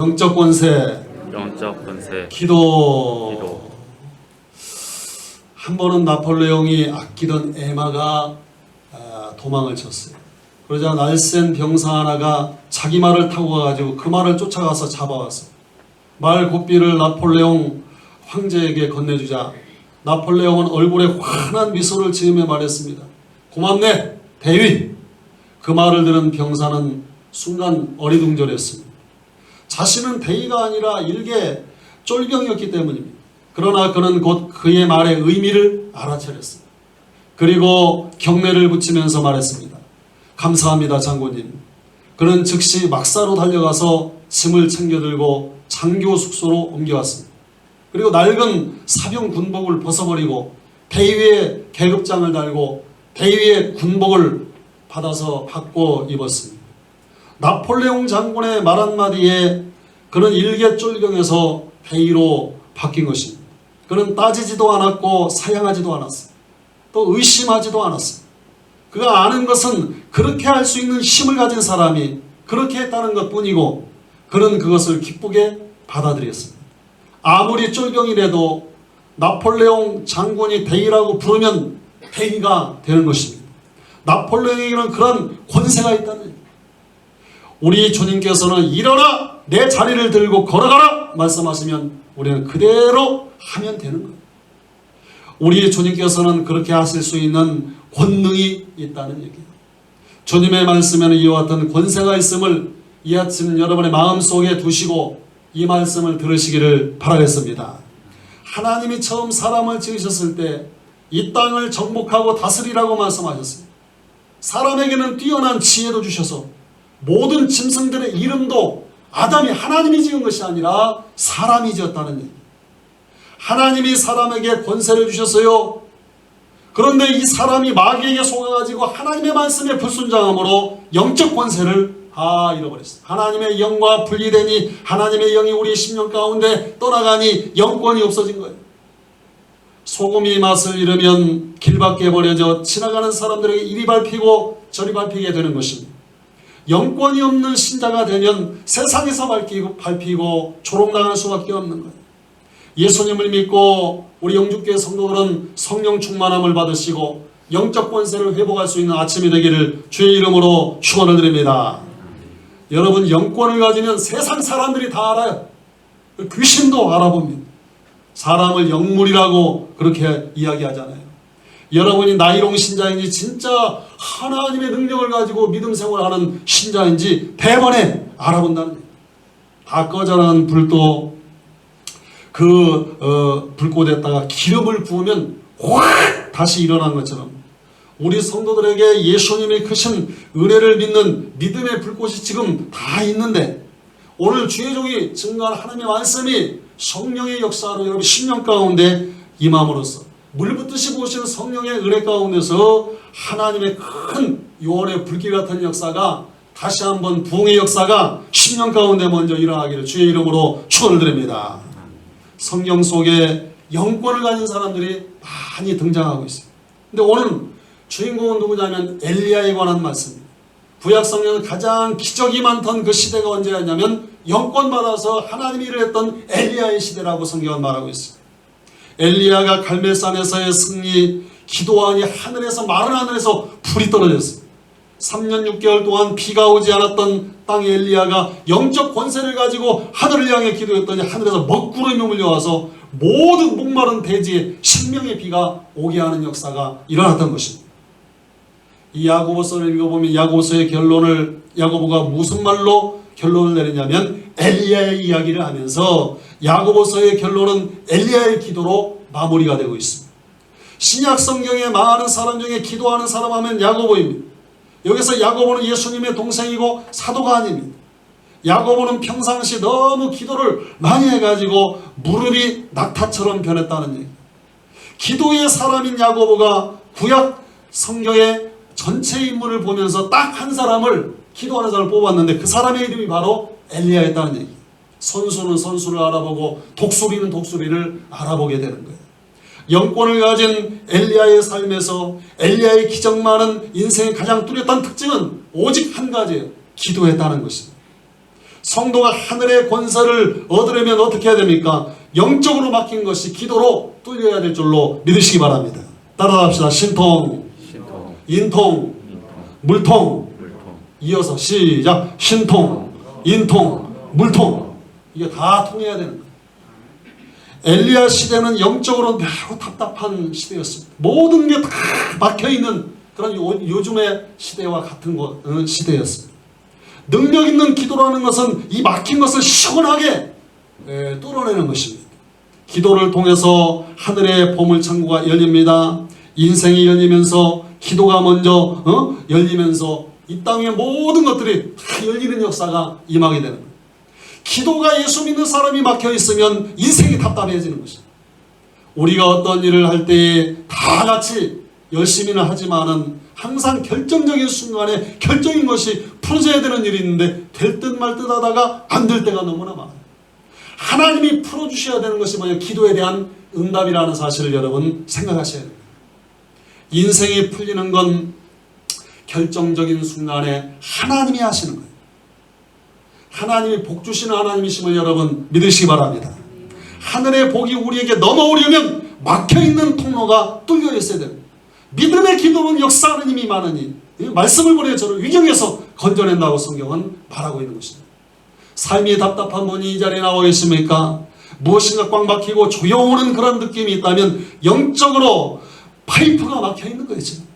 영적 권세, 기도. 한 번은 나폴레옹이 아끼던 에마가 도망을 쳤어요. 그러자 날쌘 병사 하나가 자기 말을 타고 가가지고 그 말을 쫓아가서 잡아왔어요. 말 고삐를 나폴레옹 황제에게 건네주자 나폴레옹은 얼굴에 환한 미소를 지으며 말했습니다. 고맙네, 대위. 그 말을 들은 병사는 순간 어리둥절했습니다. 자신은 대위가 아니라 일개 쫄병이었기 때문입니다. 그러나 그는 곧 그의 말의 의미를 알아차렸습니다. 그리고 경례를 붙이면서 말했습니다. 감사합니다, 장군님. 그는 즉시 막사로 달려가서 짐을 챙겨들고 장교 숙소로 옮겨왔습니다. 그리고 낡은 사병 군복을 벗어버리고 대위의 계급장을 달고 대위의 군복을 받아서 받고 입었습니다. 나폴레옹 장군의 말 한마디에 그는 일개 쫄병에서 대위로 바뀐 것입니다. 그는 따지지도 않았고 사양하지도 않았습니다. 또 의심하지도 않았습니다. 그가 아는 것은 그렇게 할 수 있는 힘을 가진 사람이 그렇게 했다는 것뿐이고 그는 그것을 기쁘게 받아들였습니다. 아무리 쫄병이라도 나폴레옹 장군이 대위라고 부르면 대위가 되는 것입니다. 나폴레옹에게는 그런 권세가 있다는 얘기입니다. 우리 주님께서는 일어나 내 자리를 들고 걸어가라 말씀하시면 우리는 그대로 하면 되는 거예요. 우리 주님께서는 그렇게 하실 수 있는 권능이 있다는 얘기예요. 주님의 말씀에는 이와 같은 권세가 있음을 이 아침 여러분의 마음속에 두시고 이 말씀을 들으시기를 바라겠습니다. 하나님이 처음 사람을 지으셨을 때 이 땅을 정복하고 다스리라고 말씀하셨습니다. 사람에게는 뛰어난 지혜도 주셔서 모든 짐승들의 이름도 아담이 하나님이 지은 것이 아니라 사람이 지었다는 얘기. 하나님이 사람에게 권세를 주셨어요. 그런데 이 사람이 마귀에게 속아가지고 하나님의 말씀에 불순종함으로 영적 권세를 잃어버렸어요. 하나님의 영과 분리되니 하나님의 영이 우리 심령 가운데 떠나가니 영권이 없어진 거예요. 소금이 맛을 잃으면 길밖에 버려져 지나가는 사람들에게 이리 밟히고 저리 밟히게 되는 것입니다. 영권이 없는 신자가 되면 세상에서 밟히고 조롱당할 수밖에 없는 거예요. 예수님을 믿고 우리 영주교회 성도들은 성령 충만함을 받으시고 영적 권세를 회복할 수 있는 아침이 되기를 주의 이름으로 축원을 드립니다. 여러분, 영권을 가지면 세상 사람들이 다 알아요. 귀신도 알아봅니다. 사람을 영물이라고 그렇게 이야기하잖아요. 여러분이 나이롱 신자인지 진짜 하나님의 능력을 가지고 믿음 생활하는 신자인지 대번에 알아본다는 얘기예요. 다 꺼져나간 불도 불꽃에다가 기름을 부으면 확 다시 일어난 것처럼 우리 성도들에게 예수님의 크신 은혜를 믿는 믿음의 불꽃이 지금 다 있는데 오늘 주의 종이 증거한 하나님의 말씀이 성령의 역사로 여러분 심령 가운데 임함으로써 물붓듯이 부으시는 성령의 은혜 가운데서 하나님의 큰 요원의 불길 같은 역사가 다시 한번 부흥의 역사가 심령 가운데 먼저 일어나기를 주의 이름으로 축원을 드립니다. 성경 속에 영권을 가진 사람들이 많이 등장하고 있습니다. 근데 오늘 주인공은 누구냐면 엘리야에 관한 말씀입니다. 구약 성경은 가장 기적이 많던 그 시대가 언제였냐면 영권 받아서 하나님이 일을 했던 엘리야의 시대라고 성경은 말하고 있습니다. 엘리야가 갈멜산에서의 승리, 기도하니 하늘에서 마른 하늘에서 불이 떨어졌습니다. 3년 6개월 동안 비가 오지 않았던 땅에 엘리야가 영적 권세를 가지고 하늘을 향해 기도했더니 하늘에서 먹구름이 몰려와서 모든 목마른 대지에 생명의 비가 오게 하는 역사가 일어났던 것입니다. 이 야고보서를 읽어보면 야고보서의 결론을 야고보가 무슨 말로 결론을 내리냐면 엘리야의 이야기를 하면서 야고보서의 결론은 엘리야의 기도로 마무리가 되고 있습니다. 신약 성경에 많은 사람 중에 기도하는 사람 하면 야고보입니다. 여기서 야고보는 예수님의 동생이고 사도가 아닙니다. 야고보는 평상시 너무 기도를 많이 해가지고 무릎이 낙타처럼 변했다는 얘기. 기도의 사람인 야고보가 구약 성경의 전체 인물을 보면서 딱 한 사람을 기도하는 사람을 뽑았는데 그 사람의 이름이 바로 엘리야였다는 얘기. 선수는 선수를 알아보고 독수리는 독수리를 알아보게 되는 거예요. 영권을 가진 엘리야의 삶에서 엘리야의 기적 많은 인생의 가장 뚜렷한 특징은 오직 한 가지예요. 기도했다는 것입니다. 성도가 하늘의 권세를 얻으려면 어떻게 해야 됩니까? 영적으로 막힌 것이 기도로 뚫려야 될 줄로 믿으시기 바랍니다. 따라합시다. 신통, 인통, 물통. 이어서 시작. 신통, 인통, 물통. 이게 다 통해야 되는 거예요. 엘리야 시대는 영적으로 매우 답답한 시대였습니다. 모든 게 다 막혀있는 그런 요즘의 시대와 같은 시대였습니다. 능력 있는 기도라는 것은 이 막힌 것을 시원하게 뚫어내는 것입니다. 기도를 통해서 하늘의 보물창고가 열립니다. 인생이 열리면서 기도가 먼저 열리면서 이 땅의 모든 것들이 다 열리는 역사가 임하게 되는 거예요. 기도가 예수 믿는 사람이 막혀 있으면 인생이 답답해지는 것입니다. 우리가 어떤 일을 할 때 다 같이 열심히는 하지만은 항상 결정적인 순간에 결정인 것이 풀어져야 되는 일이 있는데 될 듯 말 듯 하다가 안 될 때가 너무나 많아요. 하나님이 풀어주셔야 되는 것이 뭐냐? 기도에 대한 응답이라는 사실을 여러분 생각하셔야 됩니다. 인생이 풀리는 건 결정적인 순간에 하나님이 하시는 거예요. 하나님이 복 주시는 하나님이심을 여러분 믿으시기 바랍니다. 하늘의 복이 우리에게 넘어오려면 막혀있는 통로가 뚫려 있어야 됩니다. 믿음의 기도는 역사하는 힘이 많으니 말씀을 보내 저를 위경에서 건져낸다고 성경은 말하고 있는 것입니다. 삶이 답답한 분이 이 자리에 나와 있습니까? 무엇인가 꽉 막히고 조여오는 그런 느낌이 있다면 영적으로 파이프가 막혀있는 거예요. 지금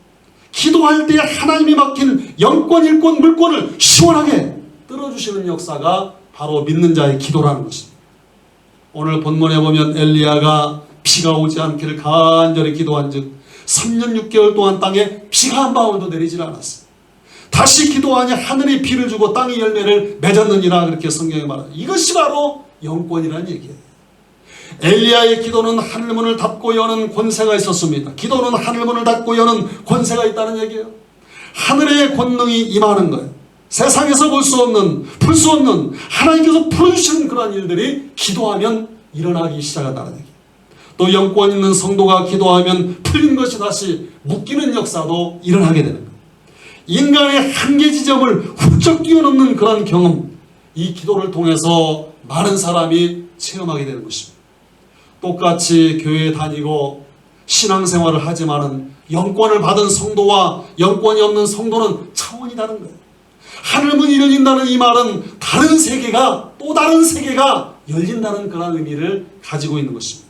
기도할 때 하나님이 막힌 영권, 일권, 물권을 시원하게 뚫어주시는 역사가 바로 믿는 자의 기도라는 것입니다. 오늘 본문에 보면 엘리야가 비가 오지 않기를 간절히 기도한 즉 3년 6개월 동안 땅에 비가 한 방울도 내리질 않았어요. 다시 기도하니 하늘이 비를 주고 땅이 열매를 맺었느니라 그렇게 성경에 말합니다. 이것이 바로 영권이라는 얘기예요. 엘리야의 기도는 하늘문을 닫고 여는 권세가 있었습니다. 기도는 하늘문을 닫고 여는 권세가 있다는 얘기예요. 하늘의 권능이 임하는 거예요. 세상에서 볼 수 없는, 풀 수 없는 하나님께서 풀어주시는 그러한 일들이 기도하면 일어나기 시작한다는 얘기예요. 또 영권 있는 성도가 기도하면 풀린 것이 다시 묶이는 역사도 일어나게 되는 거예요. 인간의 한계 지점을 훌쩍 뛰어넘는 그런 경험, 이 기도를 통해서 많은 사람이 체험하게 되는 것입니다. 똑같이 교회에 다니고 신앙생활을 하지만은 영권을 받은 성도와 영권이 없는 성도는 차원이 다른 거예요. 하늘문이 열린다는 이 말은 다른 세계가 또 다른 세계가 열린다는 그런 의미를 가지고 있는 것입니다.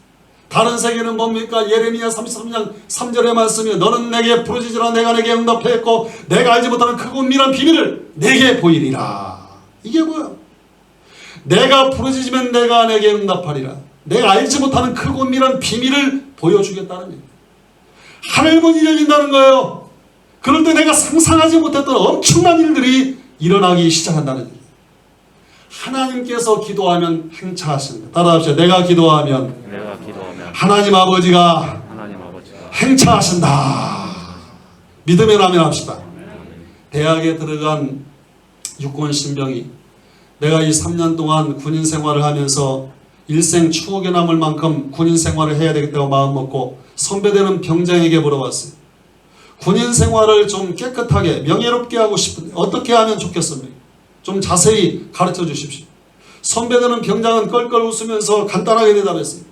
다른 세계는 뭡니까? 예레미야 33장 3절의 말씀이 너는 내게 부르짖으라 내가 내게 응답했고 내가 알지 못하는 크고 은밀한 비밀을 내게 보이리라. 이게 뭐야? 내가 부르짖으면 내가 내게 응답하리라. 내가 알지 못하는 크고 은밀한 비밀을 보여주겠다는 얘기예요. 하늘문이 열린다는 거예요. 그럴 때 내가 상상하지 못했던 엄청난 일들이 일어나기 시작한다는 얘기예요. 하나님께서 기도하면 행차하신다. 따라합시다. 내가 기도하면 하나님 아버지가 행차하신다. 믿으면 아멘 합시다. 대학에 들어간 육군신병이 내가 이 3년 동안 군인 생활을 하면서 일생 추억에 남을 만큼 군인 생활을 해야 되겠다고 마음먹고 선배되는 병장에게 물어봤어요. 군인 생활을 좀 깨끗하게 명예롭게 하고 싶은데 어떻게 하면 좋겠습니까? 좀 자세히 가르쳐 주십시오. 선배되는 병장은 껄껄 웃으면서 간단하게 대답했어요.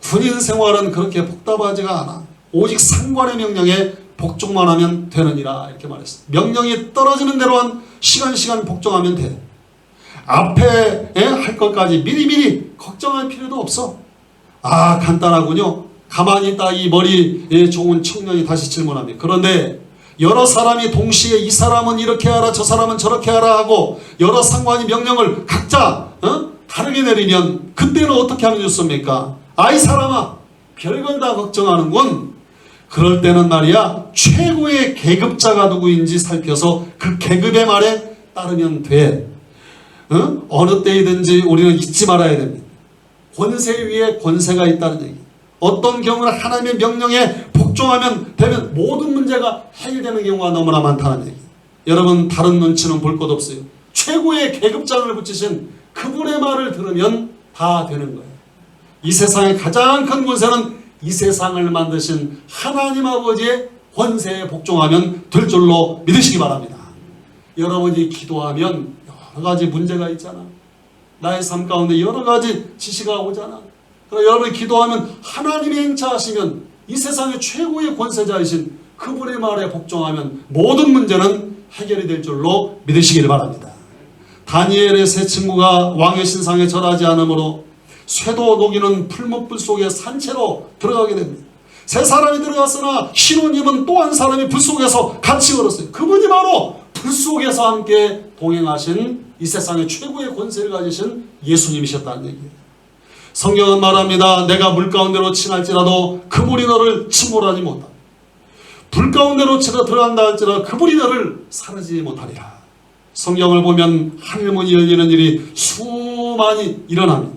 군인 생활은 그렇게 복잡하지가 않아. 오직 상관의 명령에 복종만 하면 되느니라 이렇게 말했어요. 명령이 떨어지는 대로 한 시간 복종하면 돼. 앞에 할 것까지 미리미리 걱정할 필요도 없어. 아 간단하군요. 가만히 있다 이 머리 좋은 청년이 다시 질문합니다. 그런데 여러 사람이 동시에 이 사람은 이렇게 하라 저 사람은 저렇게 하라 하고 여러 상관이 명령을 각자 다르게 내리면 그때는 어떻게 하면 좋습니까? 아이 사람아 별걸 다 걱정하는군. 그럴 때는 말이야 최고의 계급자가 누구인지 살펴서 그 계급의 말에 따르면 돼. 어느 때이든지 우리는 잊지 말아야 됩니다. 권세 위에 권세가 있다는 얘기. 어떤 경우는 하나님의 명령에 복종하면 되면 모든 문제가 해결되는 경우가 너무나 많다는 얘기. 여러분 다른 눈치는 볼 것 없어요. 최고의 계급장을 붙이신 그분의 말을 들으면 다 되는 거예요. 이 세상의 가장 큰 권세는 이 세상을 만드신 하나님 아버지의 권세에 복종하면 될 줄로 믿으시기 바랍니다. 여러분이 기도하면 여러 가지 문제가 있잖아. 나의 삶 가운데 여러 가지 지시가 오잖아. 그러나 여러분이 기도하면 하나님이 행차하시면 이 세상의 최고의 권세자이신 그분의 말에 복종하면 모든 문제는 해결이 될 줄로 믿으시길 바랍니다. 다니엘의 세 친구가 왕의 신상에 절하지 않으므로 쇠도 녹이는 풀목불 속에 산채로 들어가게 됩니다. 세 사람이 들어갔으나 신혼님은 또 한 사람이 불 속에서 같이 걸었어요. 그분이 바로 불 속에서 함께 동행하신 이 세상의 최고의 권세를 가지신 예수님이셨다는 얘기예요. 성경은 말합니다. 내가 물 가운데로 친할지라도 그 물이 너를 침몰하지 못하고 불 가운데로 치러 들어간다 할지라도 그 불이 너를 사르지 못하리라. 성경을 보면 하늘문이 열리는 일이 수많이 일어납니다.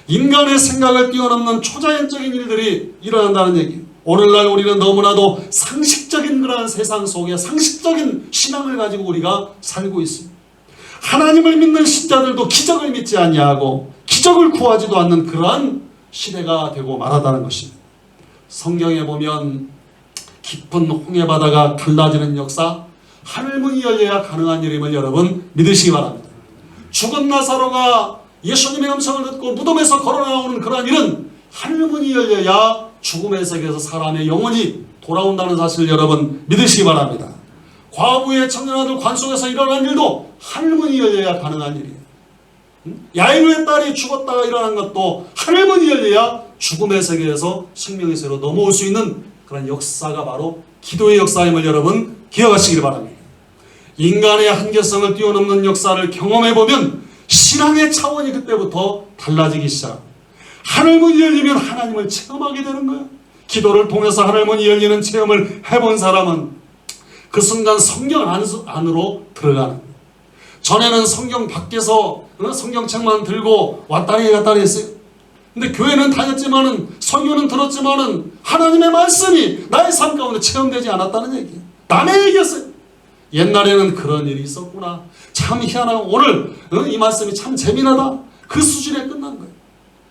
인간의 생각을 뛰어넘는 초자연적인 일들이 일어난다는 얘기예요. 오늘날 우리는 너무나도 상식적인 그러한 세상 속에 상식적인 신앙을 가지고 우리가 살고 있습니다. 하나님을 믿는 신자들도 기적을 믿지 아니하고 기적을 구하지도 않는 그러한 시대가 되고 말하다는 것입니다. 성경에 보면 깊은 홍해 바다가 갈라지는 역사, 하늘문이 열려야 가능한 일임을 여러분 믿으시기 바랍니다. 죽은 나사로가 예수님의 음성을 듣고 무덤에서 걸어 나오는 그러한 일은 하늘문이 열려야 죽음의 세계에서 사람의 영혼이 돌아온다는 사실을 여러분 믿으시기 바랍니다. 과부의 청년아들 관 속에서 일어난 일도 하늘문이 열려야 가능한 일이에요. 야이로의 딸이 죽었다가 일어난 것도 하늘문이 열려야 죽음의 세계에서 생명의 세계로 넘어올 수 있는 그런 역사가 바로 기도의 역사임을 여러분 기억하시길 바랍니다. 인간의 한계성을 뛰어넘는 역사를 경험해보면 신앙의 차원이 그때부터 달라지기 시작합니다. 하늘문이 열리면 하나님을 체험하게 되는 거예요. 기도를 통해서 하늘문이 열리는 체험을 해본 사람은 그 순간 성경 안으로 들어가는 거예요. 전에는 성경 밖에서 성경책만 들고 왔다리 갔다리 했어요. 근데 교회는 다녔지만은 설교는 들었지만은 하나님의 말씀이 나의 삶 가운데 체험되지 않았다는 얘기예요. 남의 얘기였어요. 옛날에는 그런 일이 있었구나. 참 희한하고 오늘 이 말씀이 참 재미나다. 그 수준에 끝난 거예요.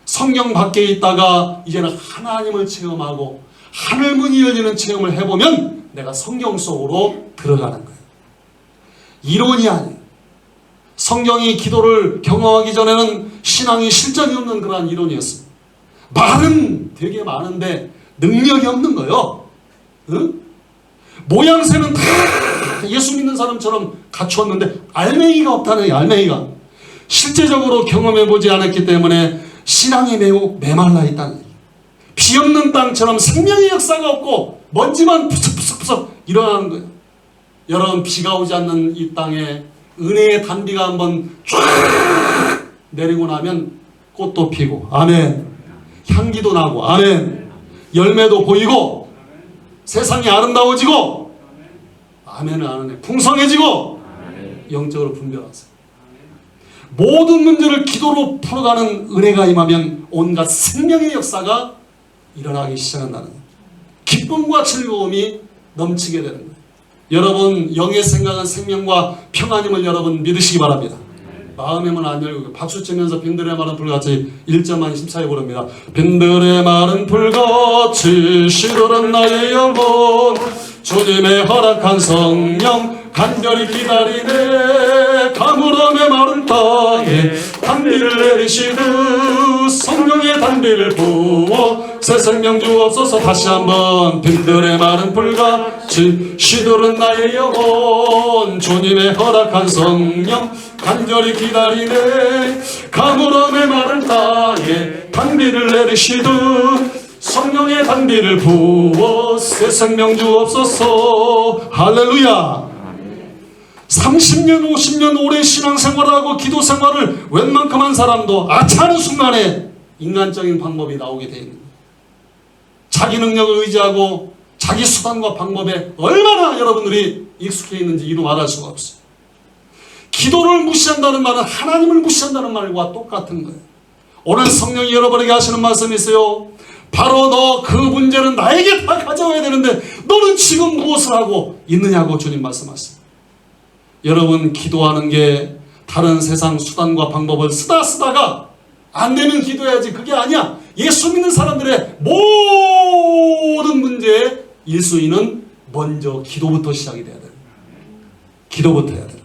성경 밖에 있다가 이제는 하나님을 체험하고 하늘문이 열리는 체험을 해보면 내가 성경 속으로 들어가는 거예요. 이론이 아니에요. 성경이 기도를 경험하기 전에는 신앙이 실전이 없는 그러한 이론이었습니다. 말은 되게 많은데 능력이 없는 거예요. 응? 모양새는 다 예수 믿는 사람처럼 갖추었는데 알맹이가 없다는 얘기예요. 알맹이가. 실제적으로 경험해보지 않았기 때문에 신앙이 매우 메말라 있다는 얘기예요. 비 없는 땅처럼 생명의 역사가 없고 먼지만 푸석푸석푸석 일어나는 거예요. 여러분, 비가 오지 않는 이 땅에 은혜의 단비가 한번 쫙 내리고 나면 꽃도 피고 아멘, 향기도 나고 아멘, 열매도 보이고 세상이 아름다워지고 아멘은 안 하네, 풍성해지고 영적으로 분별하세요. 모든 문제를 기도로 풀어가는 은혜가 임하면 온갖 생명의 역사가 일어나기 시작한다는 거예요. 기쁨과 즐거움이 넘치게 되는 거예요. 여러분, 영의 생각은 생명과 평안임을 여러분 믿으시기 바랍니다. 마음의 문 안 열고 박수 치면서 빈들의 마른 불같이 1절만 힘차게 부릅니다. 빈들의 마른 불같이 시들은 나의 영혼, 주님의 허락한 성령 간절히 기다리네. 가물음의 마른 땅에 단비를 내리시듯 성령의 단비를 부어 새 생명 주옵소서. 다시 한번 빈들의 마른 불같이 시들은 나의 영혼, 주님의 허락한 성령 간절히 기다리네. 가물음의 마른 땅에 단비를 내리시듯 성령의 단비를 부어 새 생명 주옵소서. 할렐루야. 30년 50년 오래 신앙생활을 하고 기도생활을 웬만큼 한 사람도 아차하는 순간에 인간적인 방법이 나오게 되어 있는 거예요. 자기 능력을 의지하고 자기 수단과 방법에 얼마나 여러분들이 익숙해 있는지 이루 말할 수가 없어요. 기도를 무시한다는 말은 하나님을 무시한다는 말과 똑같은 거예요. 오늘 성령이 여러분에게 하시는 말씀이 있어요. 바로 너 그 문제는 나에게 다 가져와야 되는데 너는 지금 무엇을 하고 있느냐고 주님 말씀하십니다. 여러분, 기도하는 게 다른 세상 수단과 방법을 쓰다가 안 되면 기도해야지, 그게 아니야. 예수 믿는 사람들의 모든 문제의 1순위는 먼저 기도부터 시작이 돼야 돼요. 기도부터 해야 돼요.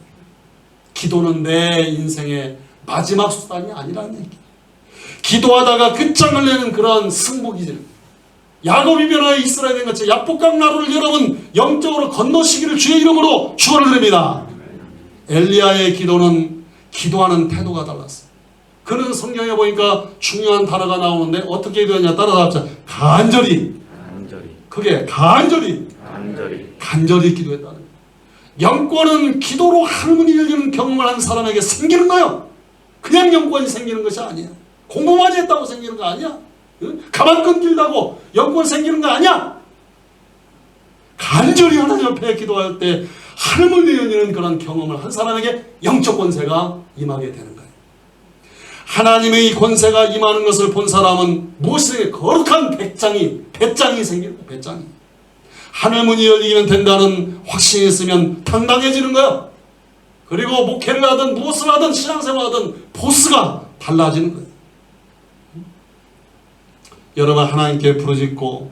기도는 내 인생의 마지막 수단이 아니라는 얘기. 기도하다가 끝장을 내는 그런 승부기질. 야곱이 변화해 이스라엘이 된 것처럼 야복강 나루를 여러분 영적으로 건너시기를 주의 이름으로 축원을 드립니다. 엘리야의 기도는 기도하는 태도가 달랐어요. 그는 성경에 보니까 중요한 단어가 나오는데 어떻게 기도했냐 따라서 합시다. 간절히. 그게 간절히 기도했다는 거예요. 영권은 기도로 하늘문이 열리는 경험을 한 사람에게 생기는 거예요. 그냥 영권이 생기는 것이 아니야. 공부만 했다고 생기는 거 아니야. 가만 끊긴다고 영권 생기는 거 아니야. 간절히 하나님 앞에 기도할 때 하늘문이 열리는 그런 경험을 한 사람에게 영적 권세가 임하게 되는 거예요. 하나님의 권세가 임하는 것을 본 사람은 무엇에 거룩한 배짱이 생기는 거예요. 배짱이. 하늘문이 열리기는 된다는 확신이 있으면 당당해지는 거예요. 그리고 목회를 하든 무엇을 하든 신앙생활을 하든 포스가 달라지는 거예요. 여러분 하나님께 부르짖고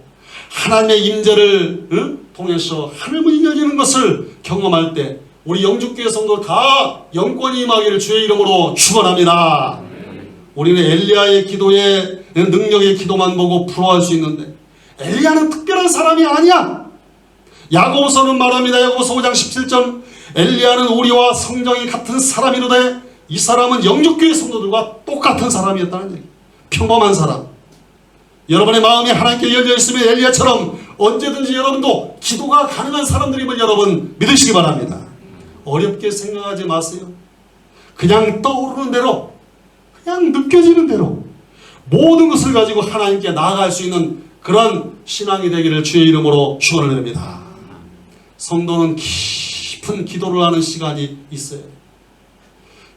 하나님의 임재를 통해서 하늘문이 열리는 것을 경험할 때 우리 영주교회 성도 다 영권이 임하기를 주의 이름으로 축원합니다. 우리는 엘리야의 기도의 능력의 기도만 보고 부러워할 수 있는데 엘리야는 특별한 사람이 아니야. 야고보서는 말합니다. 야고보서 5장 17절 엘리야는 우리와 성정이 같은 사람이로되 이 사람은 영주교회 성도들과 똑같은 사람이었다는 얘기. 평범한 사람. 여러분의 마음이 하나님께 열려 있으면 엘리야처럼 언제든지 여러분도 기도가 가능한 사람들임을 여러분 믿으시기 바랍니다. 어렵게 생각하지 마세요. 그냥 떠오르는 대로 그냥 느껴지는 대로 모든 것을 가지고 하나님께 나아갈 수 있는 그런 신앙이 되기를 주의 이름으로 축원을 드립니다. 성도는 깊은 기도를 하는 시간이 있어요.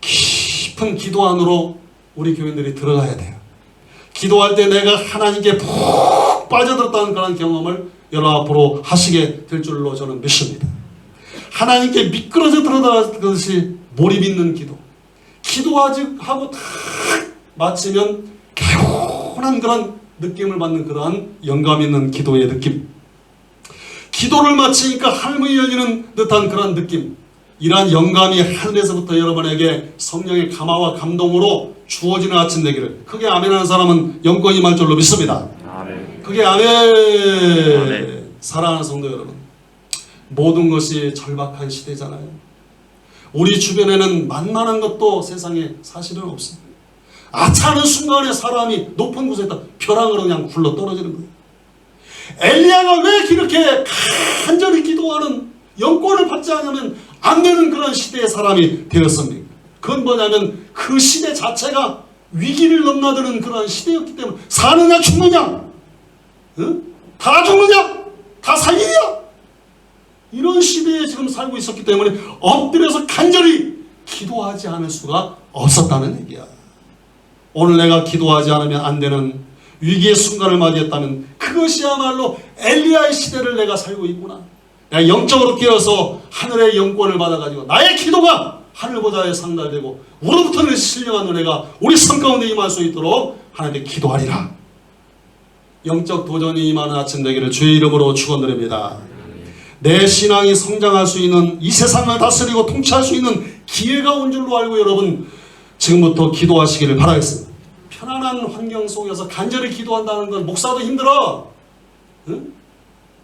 깊은 기도 안으로 우리 교인들이 들어가야 돼요. 기도할 때 내가 하나님께 푹 빠져들었다는 그런 경험을 여러분 앞으로 하시게 될 줄로 저는 믿습니다. 하나님께 미끄러져 들어가는 것이 몰입 있는 기도. 기도하고 탁 마치면 개운한 그런 느낌을 받는 그러한 영감 있는 기도의 느낌. 기도를 마치니까 하늘문이 열리는 듯한 그런 느낌. 이러한 영감이 하늘에서부터 여러분에게 성령의 감화와 감동으로 주어지는 아침 되기를. 그게 아멘하는 사람은 영권이 임할 줄로 믿습니다. 아멘. 그게 아멘. 사랑하는 성도 여러분, 모든 것이 절박한 시대잖아요. 우리 주변에는 만만한 것도 세상에 사실은 없습니다. 아차하는 순간에 사람이 높은 곳에 있다 벼랑으로 그냥 굴러 떨어지는 거예요. 엘리야가 왜 이렇게 간절히 기도하는 영권을 받지 않으면 안 되는 그런 시대의 사람이 되었습니까? 그건 뭐냐면 그 시대 자체가 위기를 넘나드는 그런 시대였기 때문에 사느냐 죽느냐, 다 죽느냐 다 살리냐, 이런 시대에 지금 살고 있었기 때문에 엎드려서 간절히 기도하지 않을 수가 없었다는 얘기야. 오늘 내가 기도하지 않으면 안 되는 위기의 순간을 맞이했다면 그것이야말로 엘리야의 시대를 내가 살고 있구나. 내가 영적으로 깨어서 하늘의 영권을 받아가지고 나의 기도가 하늘보다에 상달되고 우로부터는 신령한 은혜가 우리 삶 가운데 임할 수 있도록 하나님께 기도하리라. 영적 도전이 임하는 아침 되기를 주의 이름으로 축원드립니다. 내 신앙이 성장할 수 있는, 이 세상을 다스리고 통치할 수 있는 기회가 온 줄로 알고 여러분 지금부터 기도하시기를 바라겠습니다. 편안한 환경 속에서 간절히 기도한다는 건 목사도 힘들어.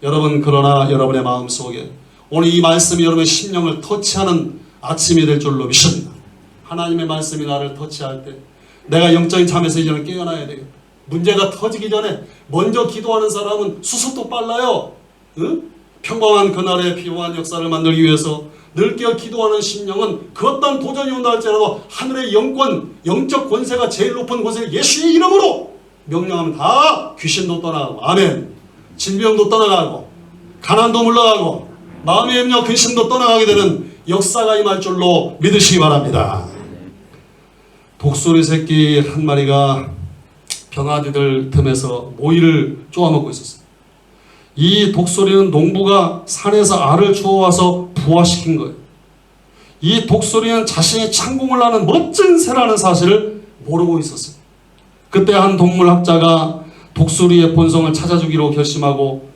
여러분, 그러나 여러분의 마음속에 오늘 이 말씀이 여러분의 심령을 터치하는 아침이 될 줄로 믿습니다. 하나님의 말씀이 나를 터치할 때 내가 영적인 잠에서 이제는 깨어나야 되겠다. 문제가 터지기 전에 먼저 기도하는 사람은 수습도 빨라요. 평범한 그날의 피요한 역사를 만들기 위해서 늘 깨어 기도하는 심령은 그 어떤 도전이 온다 할지라도 하늘의 영권, 영적 권세가 제일 높은 권세 예수의 이름으로 명령하면 다 귀신도 떠나가고, 아멘, 질병도 떠나가고, 가난도 물러가고, 마음의 염려 근심도 떠나가게 되는 역사가 임할 줄로 믿으시기 바랍니다. 독수리 새끼 한 마리가 병아리들 틈에서 모이를 쪼아먹고 있었어요. 이 독수리는 농부가 산에서 알을 주워와서 부화시킨 거예요. 이 독수리는 자신이 창공을 하는 멋진 새라는 사실을 모르고 있었어요. 그때 한 동물학자가 독수리의 본성을 찾아주기로 결심하고